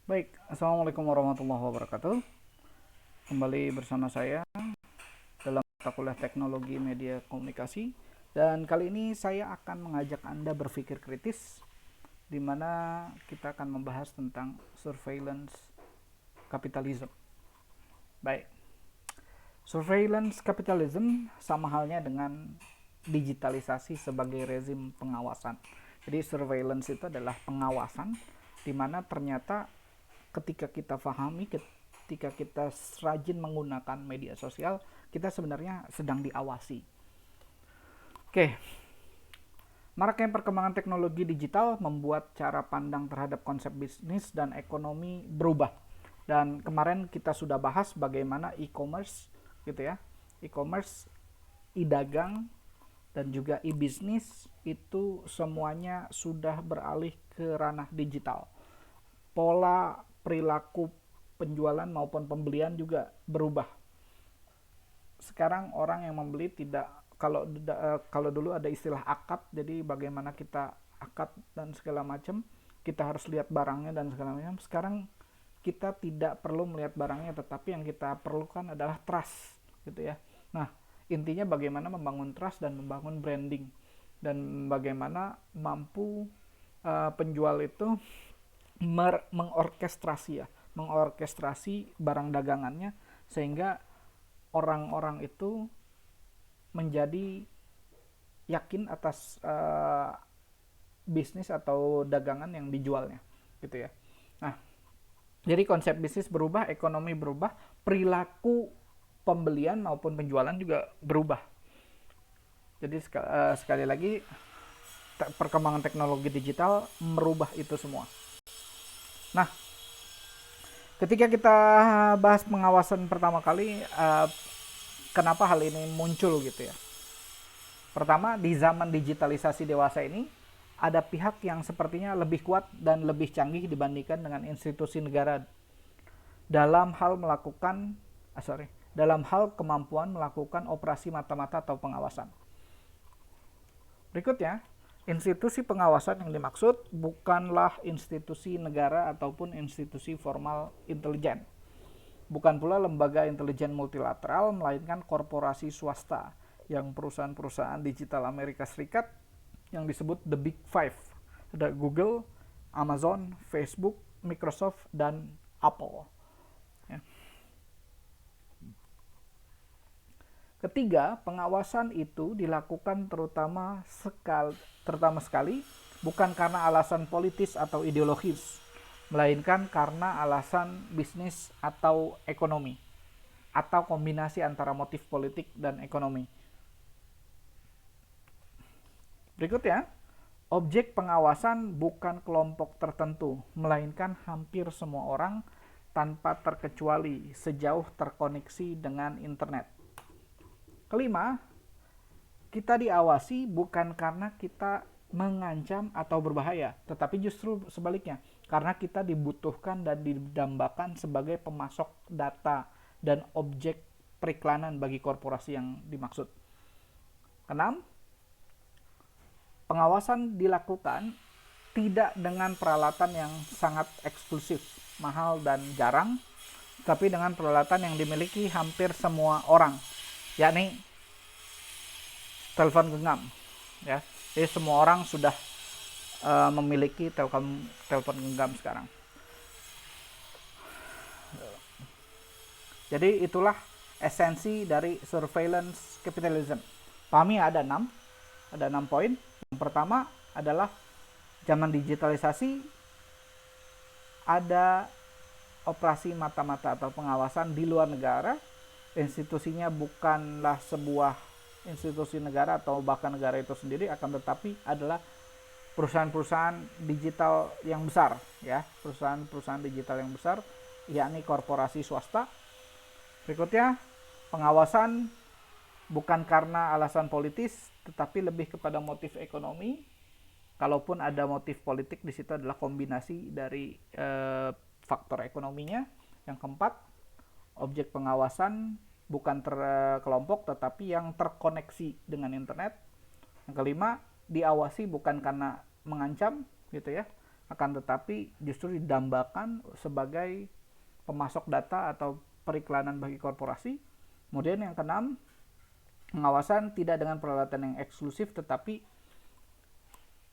Baik, Assalamualaikum warahmatullahi wabarakatuh. Kembali bersama saya dalam mata kuliah Teknologi Media Komunikasi. Dan kali ini saya akan mengajak Anda berpikir kritis, di mana kita akan membahas tentang surveillance capitalism. Baik, surveillance capitalism sama halnya dengan digitalisasi sebagai rezim pengawasan. Jadi surveillance itu adalah pengawasan, di mana ternyata ketika kita pahami, ketika kita rajin menggunakan media sosial, kita sebenarnya sedang diawasi. Oke, maraknya perkembangan teknologi digital membuat cara pandang terhadap konsep bisnis dan ekonomi berubah. Dan kemarin kita sudah bahas bagaimana e-commerce gitu ya. E-commerce, e-dagang dan juga e-bisnis itu semuanya sudah beralih ke ranah digital. Pola perilaku penjualan maupun pembelian juga berubah. Sekarang orang yang membeli tidak, kalau dulu ada istilah akad, jadi bagaimana kita akad dan segala macam, kita harus lihat barangnya dan segala macam. Sekarang kita tidak perlu melihat barangnya, tetapi yang kita perlukan adalah trust gitu ya. Nah, intinya bagaimana membangun trust dan membangun branding, dan bagaimana mampu penjual itu mengorkestrasi barang dagangannya sehingga orang-orang itu menjadi yakin atas bisnis atau dagangan yang dijualnya gitu ya. Nah, jadi konsep bisnis berubah, ekonomi berubah, perilaku pembelian maupun penjualan juga berubah. Jadi sekali lagi perkembangan teknologi digital merubah itu semua. Nah, ketika kita bahas pengawasan pertama kali, kenapa hal ini muncul gitu ya? Pertama, di zaman digitalisasi dewasa ini, ada pihak yang sepertinya lebih kuat dan lebih canggih dibandingkan dengan institusi negara dalam hal melakukan, dalam hal kemampuan melakukan operasi mata-mata atau pengawasan. Berikutnya, institusi pengawasan yang dimaksud bukanlah institusi negara ataupun institusi formal intelijen. Bukan pula lembaga intelijen multilateral, melainkan korporasi swasta yang perusahaan-perusahaan digital Amerika Serikat yang disebut The Big Five. Ada Google, Amazon, Facebook, Microsoft, dan Apple. Ya. Ketiga, pengawasan itu dilakukan terutama sekali bukan karena alasan politis atau ideologis, melainkan karena alasan bisnis atau ekonomi, atau kombinasi antara motif politik dan ekonomi. Berikutnya, objek pengawasan bukan kelompok tertentu, melainkan hampir semua orang tanpa terkecuali sejauh terkoneksi dengan internet. Kelima, kita diawasi bukan karena kita mengancam atau berbahaya, tetapi justru sebaliknya, karena kita dibutuhkan dan didambakan sebagai pemasok data dan objek periklanan bagi korporasi yang dimaksud. Keenam, pengawasan dilakukan tidak dengan peralatan yang sangat eksklusif, mahal dan jarang, tapi dengan peralatan yang dimiliki hampir semua orang, yakni telepon genggam. Ya, jadi semua orang sudah memiliki telepon genggam sekarang. Jadi itulah esensi dari surveillance capitalism. Pahami ada 6 poin. Yang pertama adalah zaman digitalisasi ada operasi mata-mata atau pengawasan di luar negara. Institusinya bukanlah sebuah institusi negara atau bahkan negara itu sendiri, akan tetapi adalah perusahaan-perusahaan digital yang besar, ya, perusahaan-perusahaan digital yang besar, yakni korporasi swasta. Berikutnya, pengawasan bukan karena alasan politis, tetapi lebih kepada motif ekonomi. Kalaupun ada motif politik, di situ adalah kombinasi dari faktor ekonominya. Yang keempat, objek pengawasan bukan terkelompok tetapi yang terkoneksi dengan internet. Yang kelima, diawasi bukan karena mengancam gitu ya. akan tetapi justru didambakan sebagai pemasok data atau periklanan bagi korporasi. Kemudian yang keenam, pengawasan tidak dengan peralatan yang eksklusif tetapi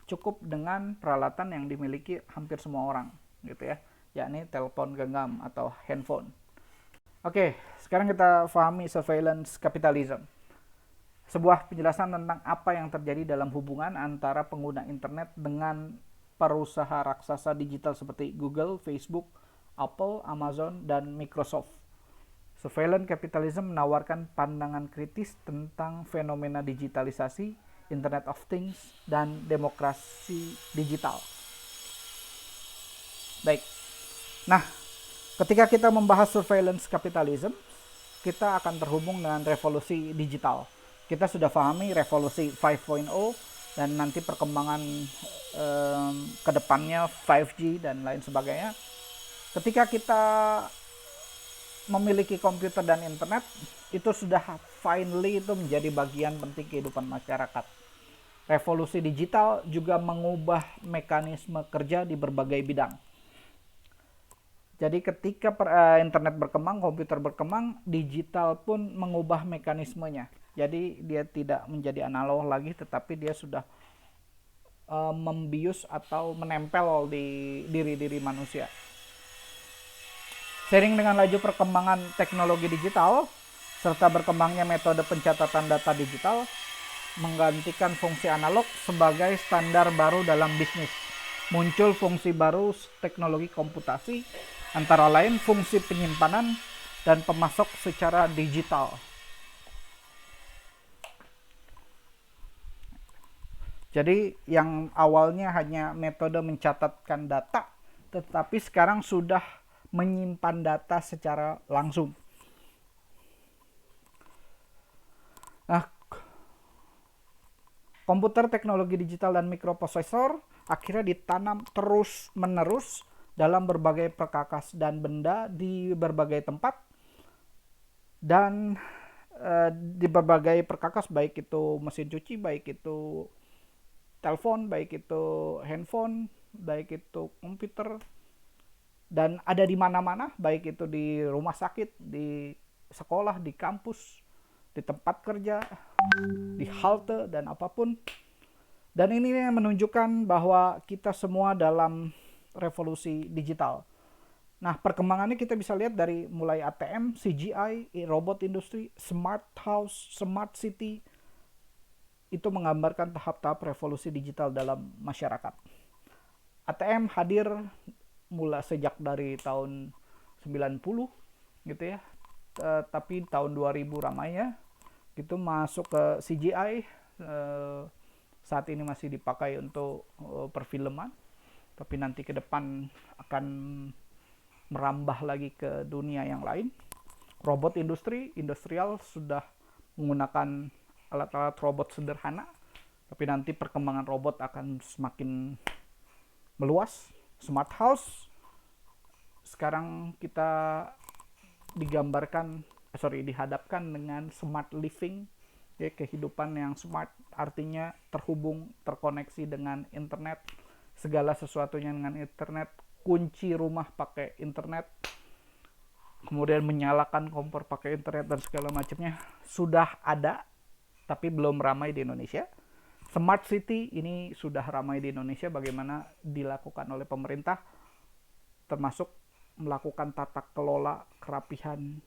cukup dengan peralatan yang dimiliki hampir semua orang gitu ya, yakni telepon genggam atau handphone. Oke, sekarang kita pahami surveillance capitalism. Sebuah penjelasan tentang apa yang terjadi dalam hubungan antara pengguna internet dengan perusahaan raksasa digital seperti Google, Facebook, Apple, Amazon, dan Microsoft. Surveillance capitalism menawarkan pandangan kritis tentang fenomena digitalisasi, Internet of Things, dan demokrasi digital. Baik, nah ketika kita membahas surveillance capitalism, kita akan terhubung dengan revolusi digital. Kita sudah pahami revolusi 5.0 dan nanti perkembangan kedepannya 5G dan lain sebagainya. Ketika kita memiliki komputer dan internet, itu sudah finally itu menjadi bagian penting kehidupan masyarakat. Revolusi digital juga mengubah mekanisme kerja di berbagai bidang. Jadi ketika internet berkembang, komputer berkembang, digital pun mengubah mekanismenya. Jadi dia tidak menjadi analog lagi, tetapi dia sudah membius atau menempel di diri manusia. Seiring dengan laju perkembangan teknologi digital, serta berkembangnya metode pencatatan data digital, menggantikan fungsi analog sebagai standar baru dalam bisnis. Muncul fungsi baru teknologi komputasi, antara lain fungsi penyimpanan dan pemasok secara digital. Jadi yang awalnya hanya metode mencatatkan data, tetapi sekarang sudah menyimpan data secara langsung. Nah, komputer, teknologi digital, dan mikroprosesor akhirnya ditanam terus-menerus dalam berbagai perkakas dan benda di berbagai tempat, dan di berbagai perkakas, baik itu mesin cuci, baik itu telepon, baik itu handphone, baik itu komputer, dan ada di mana-mana, baik itu di rumah sakit, di sekolah, di kampus, di tempat kerja, di halte, dan apapun. Dan ini menunjukkan bahwa kita semua dalam revolusi digital. Nah, perkembangannya kita bisa lihat dari mulai ATM, CGI, robot industri, smart house, smart city. Itu menggambarkan tahap-tahap revolusi digital dalam masyarakat. ATM hadir mulai sejak dari tahun 90 gitu ya. Tapi tahun 2000 ramainya itu masuk ke CGI. Saat ini masih dipakai untuk perfilman, tapi nanti ke depan akan merambah lagi ke dunia yang lain. Robot industri, industrial sudah menggunakan alat-alat robot sederhana, tapi nanti perkembangan robot akan semakin meluas. Smart house, sekarang kita dihadapkan dengan smart living, ya, kehidupan yang smart artinya terhubung, terkoneksi dengan internet, segala sesuatunya dengan internet, kunci rumah pakai internet, kemudian menyalakan kompor pakai internet dan segala macamnya sudah ada, tapi belum ramai di Indonesia. Smart city ini sudah ramai di Indonesia, bagaimana dilakukan oleh pemerintah, termasuk melakukan tata kelola kerapihan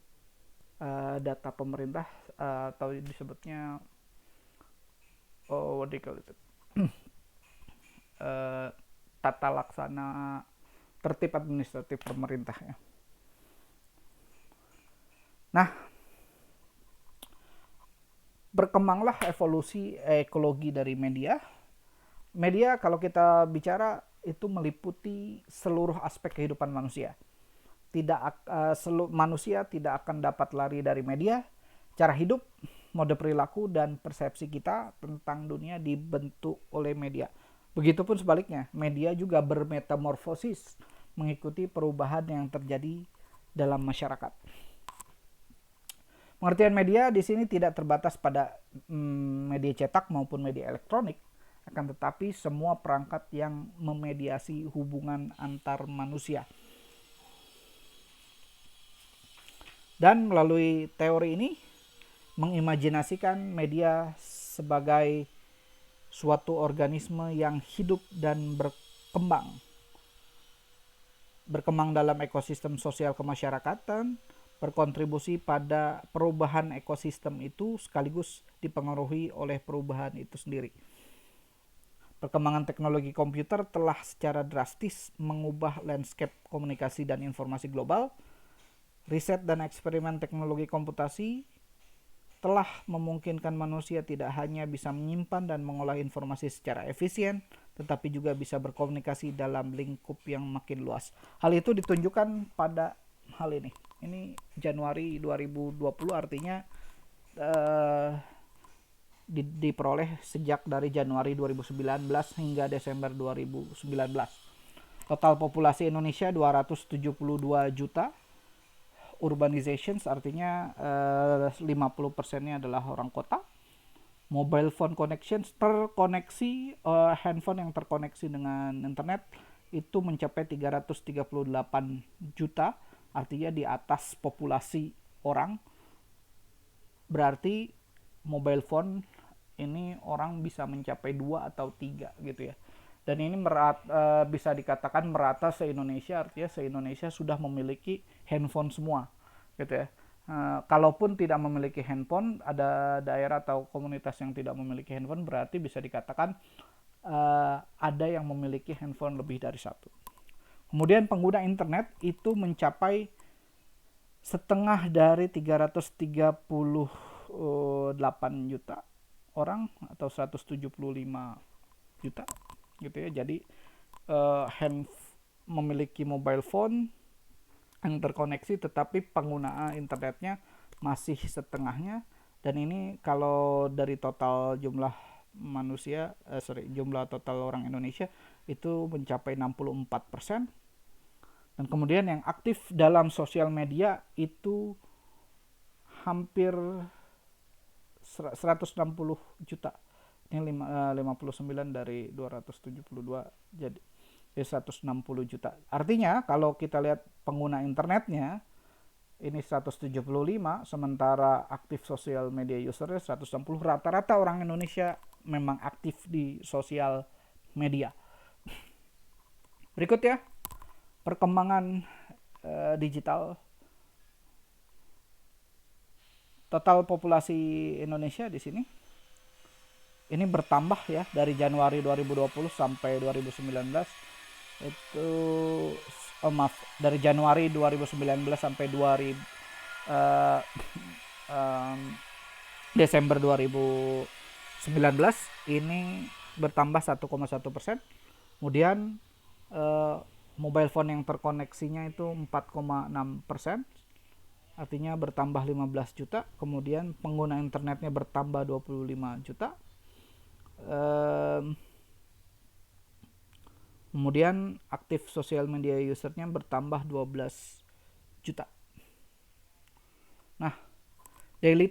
data pemerintah, atau disebutnya tata laksana tertib administratif pemerintah ya. Nah, berkembanglah evolusi ekologi dari media. Media kalau kita bicara itu meliputi seluruh aspek kehidupan manusia. Manusia tidak akan dapat lari dari media. Cara hidup, mode perilaku, dan persepsi kita tentang dunia dibentuk oleh media. Begitupun sebaliknya, media juga bermetamorfosis mengikuti perubahan yang terjadi dalam masyarakat. Pengertian media di sini tidak terbatas pada media cetak maupun media elektronik. akan tetapi semua perangkat yang memediasi hubungan antar manusia. Dan melalui teori ini mengimajinasikan media sebagai suatu organisme yang hidup dan berkembang dalam ekosistem sosial kemasyarakatan, berkontribusi pada perubahan ekosistem itu sekaligus dipengaruhi oleh perubahan itu sendiri. Perkembangan teknologi komputer telah secara drastis mengubah landscape komunikasi dan informasi global. Riset dan eksperimen teknologi komputasi telah memungkinkan manusia tidak hanya bisa menyimpan dan mengolah informasi secara efisien, tetapi juga bisa berkomunikasi dalam lingkup yang makin luas. Hal itu ditunjukkan pada hal ini. Ini Januari 2020, artinya diperoleh sejak dari Januari 2019 hingga Desember 2019. Total populasi Indonesia 272 juta. Urbanizations artinya 50%-nya adalah orang kota. Mobile phone connections terkoneksi, handphone yang terkoneksi dengan internet itu mencapai 338 juta, artinya di atas populasi orang. Berarti mobile phone ini orang bisa mencapai 2 atau 3 gitu ya. Dan ini bisa dikatakan merata se-Indonesia, artinya se-Indonesia sudah memiliki handphone semua gitu ya. Kalaupun tidak memiliki handphone, ada daerah atau komunitas yang tidak memiliki handphone, berarti bisa dikatakan ada yang memiliki handphone lebih dari satu. Kemudian pengguna internet itu mencapai setengah dari 338 juta orang atau 175 juta gitu ya. Jadi memiliki mobile phone yang terkoneksi, tetapi penggunaan internetnya masih setengahnya. Dan ini kalau dari total jumlah manusia, jumlah total orang Indonesia itu mencapai 64%. Dan kemudian yang aktif dalam sosial media itu hampir 160 juta. Ini 59 dari 272, jadi 160 juta. Artinya kalau kita lihat pengguna internetnya ini 175, sementara aktif sosial media usernya 160. Rata-rata orang Indonesia memang aktif di sosial media. Berikut ya, perkembangan digital. Total populasi Indonesia di sini ini bertambah ya dari Januari 2020 sampai 2019 itu dari Januari 2019 sampai Desember 2019 ini bertambah 1,1%. Kemudian mobile phone yang terkoneksinya itu 4,6%, artinya bertambah 15 juta. Kemudian pengguna internetnya bertambah 25 juta. Kemudian aktif sosial media usernya bertambah 12 juta. Nah, daily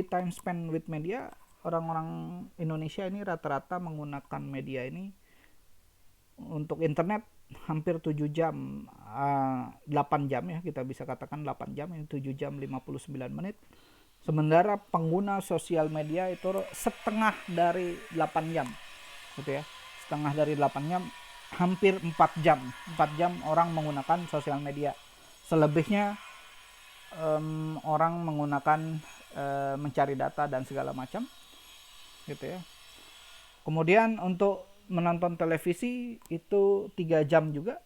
time spend with media, orang-orang Indonesia ini rata-rata menggunakan media ini untuk internet hampir 7 jam, 8 jam ya, kita bisa katakan 8 jam, ini 7 jam 59 menit. Sementara pengguna sosial media itu setengah dari 8 jam gitu ya. Setengah dari 8 jam, hampir 4 jam. 4 jam orang menggunakan sosial media. Selebihnya orang menggunakan mencari data dan segala macam gitu ya. Kemudian untuk menonton televisi itu 3 jam juga.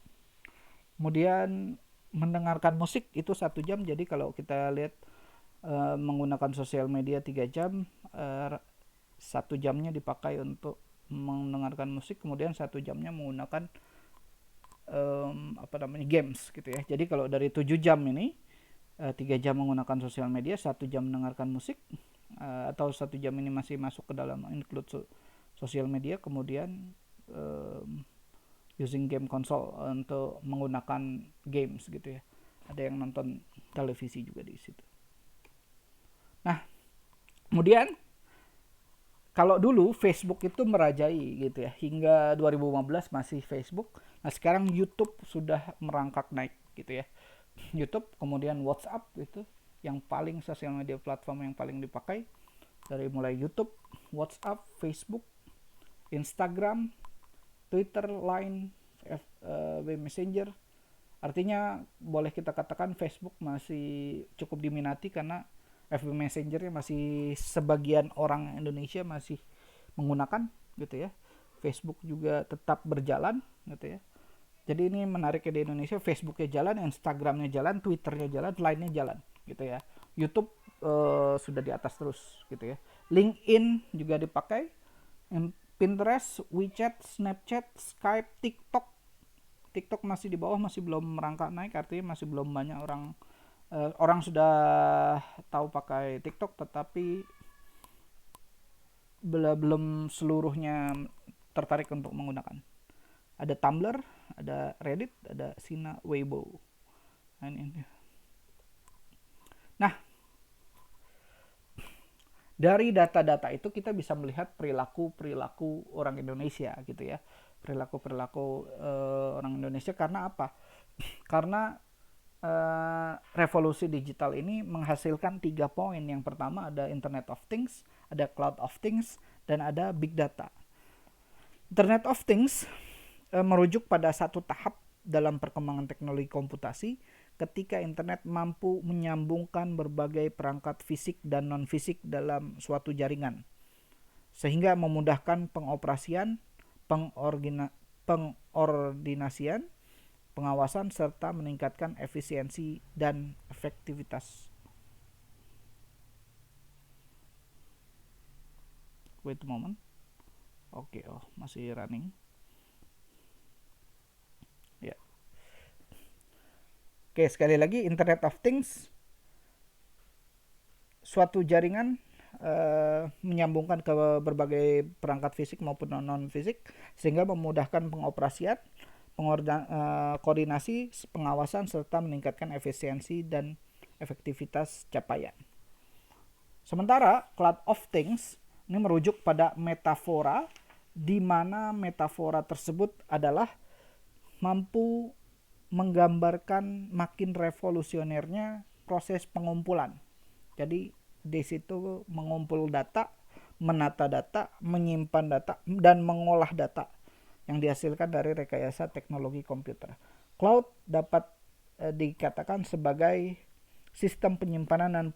Kemudian mendengarkan musik itu 1 jam. Jadi kalau kita lihat menggunakan sosial media 3 jam, 1 jamnya dipakai untuk mendengarkan musik, kemudian 1 jamnya menggunakan games gitu ya. Jadi kalau dari 7 jam ini 3 jam menggunakan sosial media, 1 jam mendengarkan musik, atau 1 jam ini masih masuk ke dalam include sosial media, kemudian using game console untuk menggunakan games gitu ya. Ada yang nonton televisi juga di situ. Nah, kemudian Kalau dulu Facebook itu merajai gitu ya, hingga 2015 masih Facebook. Nah sekarang YouTube sudah merangkak naik gitu ya. YouTube, kemudian WhatsApp itu yang paling sosial media platform yang paling dipakai, dari mulai YouTube, WhatsApp, Facebook, Instagram, Twitter, Line, Messenger. Artinya boleh kita katakan Facebook masih cukup diminati karena FB Messenger-nya masih sebagian orang Indonesia masih menggunakan gitu ya. Facebook juga tetap berjalan gitu ya. Jadi ini menariknya di Indonesia, Facebooknya jalan, Instagramnya jalan, Twitternya jalan, Line-nya jalan gitu ya. YouTube sudah di atas terus gitu ya. LinkedIn juga dipakai, Pinterest, WeChat, Snapchat, Skype, TikTok. TikTok masih di bawah, masih belum merangkak naik, artinya masih belum banyak orang orang sudah tahu pakai TikTok, tetapi belum seluruhnya tertarik untuk menggunakan. Ada Tumblr, ada Reddit, ada Sina Weibo. Nah, dari data-data itu kita bisa melihat perilaku orang Indonesia gitu ya. Perilaku orang Indonesia karena apa? Karena revolusi digital ini menghasilkan 3 poin. Yang pertama ada Internet of Things, ada Cloud of Things, dan ada Big Data. Internet of Things merujuk pada satu tahap dalam perkembangan teknologi komputasi ketika internet mampu menyambungkan berbagai perangkat fisik dan non-fisik dalam suatu jaringan, sehingga memudahkan pengoperasian, pengordinasian, pengawasan, serta meningkatkan efisiensi dan efektivitas. Wait a moment. Oke, masih running. Ya. Oke, sekali lagi, Internet of Things, suatu jaringan menyambungkan ke berbagai perangkat fisik maupun non-fisik, sehingga memudahkan pengoperasian, koordinasi, pengawasan, serta meningkatkan efisiensi dan efektivitas capaian. Sementara Cloud of Things ini merujuk pada metafora, di mana metafora tersebut adalah mampu menggambarkan makin revolusionernya proses pengumpulan. Jadi di situ mengumpul data, menata data, menyimpan data, dan mengolah data yang dihasilkan dari rekayasa teknologi komputer. Cloud dapat dikatakan sebagai sistem penyimpanan dan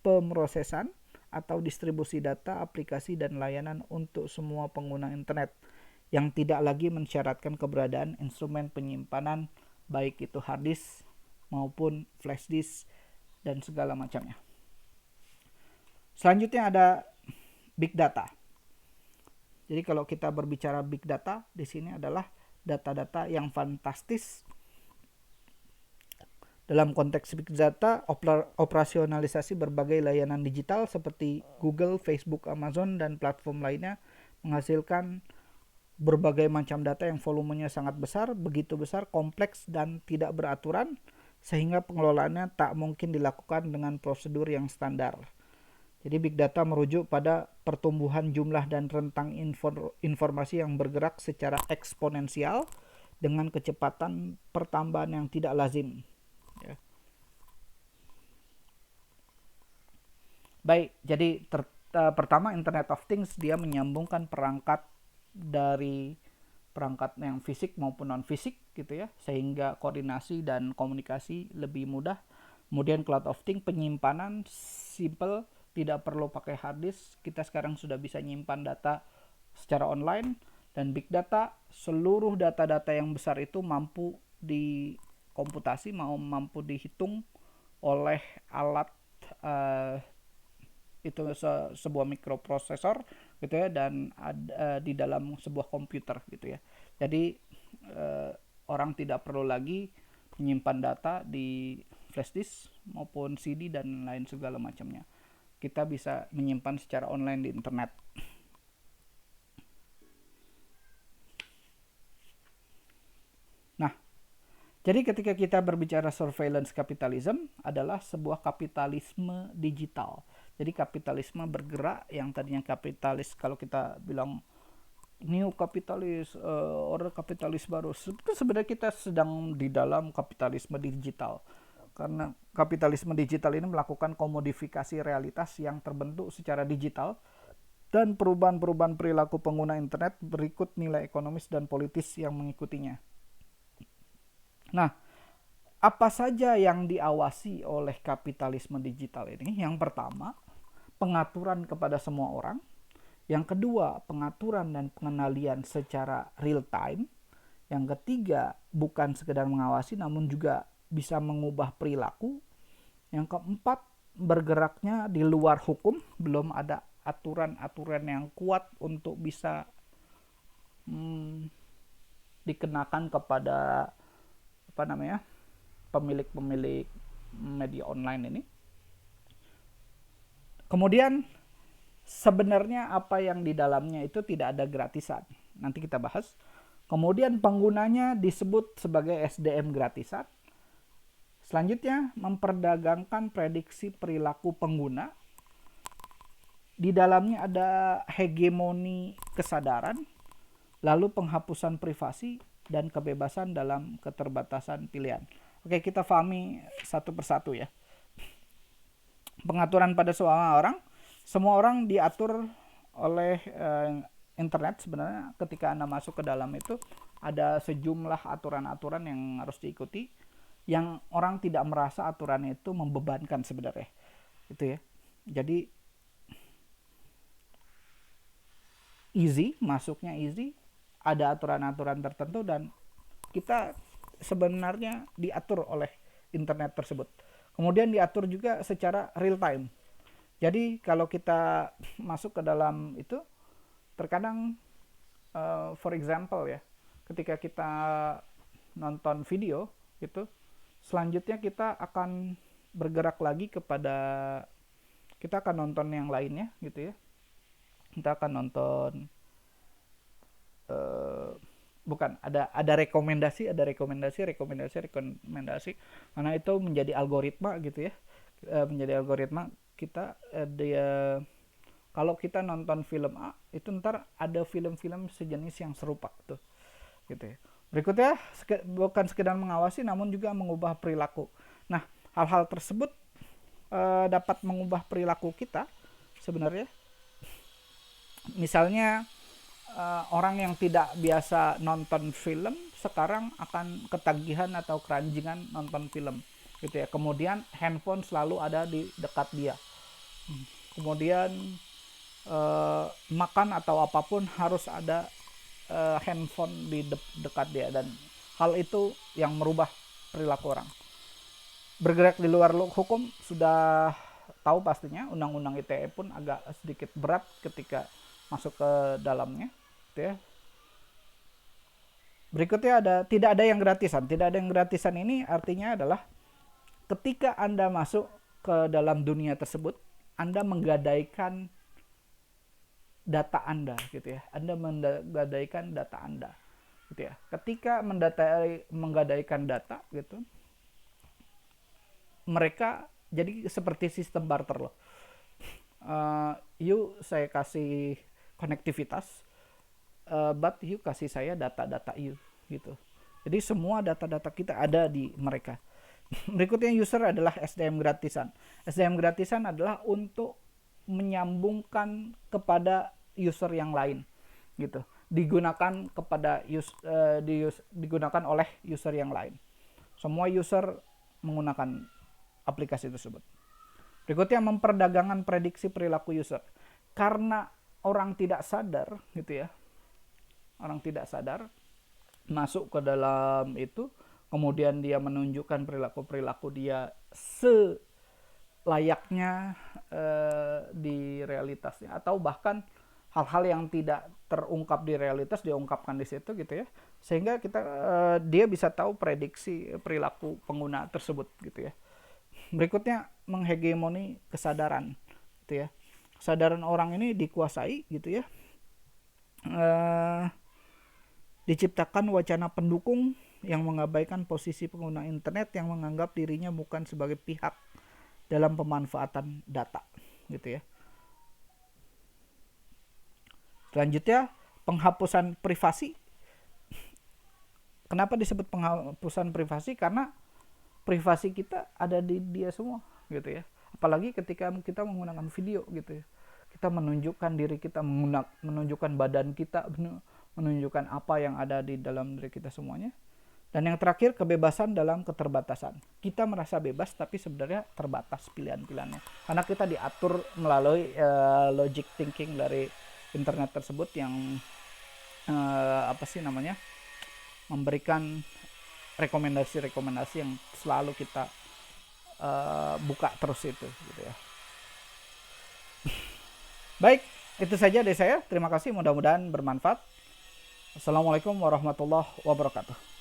pemrosesan atau distribusi data, aplikasi, dan layanan untuk semua pengguna internet yang tidak lagi mensyaratkan keberadaan instrumen penyimpanan, baik itu hard disk maupun flash disk dan segala macamnya. Selanjutnya ada big data. Jadi kalau kita berbicara big data, di sini adalah data-data yang fantastis. Dalam konteks big data, operasionalisasi berbagai layanan digital seperti Google, Facebook, Amazon, dan platform lainnya menghasilkan berbagai macam data yang volumenya sangat besar, begitu besar, kompleks, dan tidak beraturan, sehingga pengelolaannya tak mungkin dilakukan dengan prosedur yang standar. Jadi big data merujuk pada pertumbuhan jumlah dan rentang informasi yang bergerak secara eksponensial dengan kecepatan pertambahan yang tidak lazim. Ya. Baik, jadi pertama Internet of Things, dia menyambungkan perangkat dari perangkat yang fisik maupun non fisik gitu ya, sehingga koordinasi dan komunikasi lebih mudah. Kemudian Cloud of Things, penyimpanan simple, tidak perlu pakai hard disk, kita sekarang sudah bisa nyimpan data secara online. Dan big data, seluruh data-data yang besar itu mampu dikomputasi, mampu dihitung oleh alat itu sebuah mikroprosesor gitu ya, dan di dalam sebuah komputer gitu ya. Jadi orang tidak perlu lagi menyimpan data di flash disk maupun CD dan lain segala macamnya. Kita bisa menyimpan secara online di internet. Nah, jadi ketika kita berbicara surveillance capitalism adalah sebuah kapitalisme digital. Jadi kapitalisme bergerak, yang tadinya kapitalis kalau kita bilang new kapitalis, order kapitalis baru, itu sebenarnya kita sedang di dalam kapitalisme digital. Karena kapitalisme digital ini melakukan komodifikasi realitas yang terbentuk secara digital dan perubahan-perubahan perilaku pengguna internet berikut nilai ekonomis dan politis yang mengikutinya. Nah, apa saja yang diawasi oleh kapitalisme digital ini? Yang pertama, pengaturan kepada semua orang. Yang kedua, pengaturan dan pengendalian secara real time. Yang ketiga, bukan sekedar mengawasi namun juga bisa mengubah perilaku. Yang keempat, bergeraknya di luar hukum, belum ada aturan-aturan yang kuat untuk bisa dikenakan kepada pemilik-pemilik media online ini. Kemudian sebenarnya apa yang di dalamnya itu tidak ada gratisan. Nanti kita bahas. Kemudian penggunanya disebut sebagai SDM gratisan. Selanjutnya, memperdagangkan prediksi perilaku pengguna. Di dalamnya ada hegemoni kesadaran, lalu penghapusan privasi, dan kebebasan dalam keterbatasan pilihan. Oke, kita pahami satu persatu ya. Pengaturan pada semua orang diatur oleh internet. Sebenarnya ketika Anda masuk ke dalam itu ada sejumlah aturan-aturan yang harus diikuti, yang orang tidak merasa aturan itu membebankan sebenarnya. Itu ya. Jadi easy, masuknya easy, ada aturan-aturan tertentu dan kita sebenarnya diatur oleh internet tersebut. Kemudian diatur juga secara real time. Jadi kalau kita masuk ke dalam itu, terkadang for example ya, ketika kita nonton video gitu, selanjutnya kita akan bergerak lagi kepada, kita akan nonton yang lainnya gitu ya. Kita akan nonton ada rekomendasi, karena itu menjadi algoritma gitu ya. Menjadi algoritma kita dia, kalau kita nonton film A itu ntar ada film-film sejenis yang serupa tuh gitu ya. Berikutnya, bukan sekedar mengawasi namun juga mengubah perilaku. Nah, hal-hal tersebut dapat mengubah perilaku kita sebenarnya. Misalnya orang yang tidak biasa nonton film sekarang akan ketagihan atau keranjingan nonton film gitu ya. Kemudian handphone selalu ada di dekat dia. Kemudian makan atau apapun harus ada handphone di dekat dia, dan hal itu yang merubah perilaku orang. Bergerak di luar hukum sudah tahu pastinya, undang-undang ITE pun agak sedikit berat ketika masuk ke dalamnya gitu ya. Berikutnya tidak ada yang gratisan. Tidak ada yang gratisan ini artinya adalah ketika Anda masuk ke dalam dunia tersebut, Anda menggadaikan data Anda gitu ya. Anda menggadaikan data Anda gitu ya. Ketika menggadaikan data gitu, mereka jadi seperti sistem barter loh. Saya kasih konektivitas, but you kasih saya data-data you gitu. Jadi semua data-data kita ada di mereka. Berikutnya user adalah SDM gratisan. SDM gratisan adalah untuk menyambungkan kepada user yang lain gitu. Digunakan digunakan oleh user yang lain. Semua user menggunakan aplikasi tersebut. Berikutnya, memperdagangkan prediksi perilaku user. Karena orang tidak sadar gitu ya. Orang tidak sadar masuk ke dalam itu, kemudian dia menunjukkan perilaku dia selayaknya di realitasnya, atau bahkan hal-hal yang tidak terungkap di realitas diungkapkan di situ gitu ya, sehingga dia bisa tahu prediksi perilaku pengguna tersebut gitu ya. Berikutnya, menghegemoni kesadaran gitu ya. Kesadaran orang ini dikuasai gitu ya. Diciptakan wacana pendukung yang mengabaikan posisi pengguna internet yang menganggap dirinya bukan sebagai pihak dalam pemanfaatan data gitu ya. Selanjutnya, penghapusan privasi. Kenapa disebut penghapusan privasi? Karena privasi kita ada di dia semua gitu ya. Apalagi ketika kita menggunakan video gitu ya. Kita menunjukkan diri kita, menunjukkan badan kita, menunjukkan apa yang ada di dalam diri kita semuanya. Dan yang terakhir, kebebasan dalam keterbatasan. Kita merasa bebas tapi sebenarnya terbatas pilihan-pilihannya. Karena kita diatur melalui logic thinking dari internet tersebut yang memberikan rekomendasi-rekomendasi yang selalu kita buka terus itu gitu ya. Baik, itu saja dari saya. Terima kasih, mudah-mudahan bermanfaat. Assalamualaikum warahmatullahi wabarakatuh.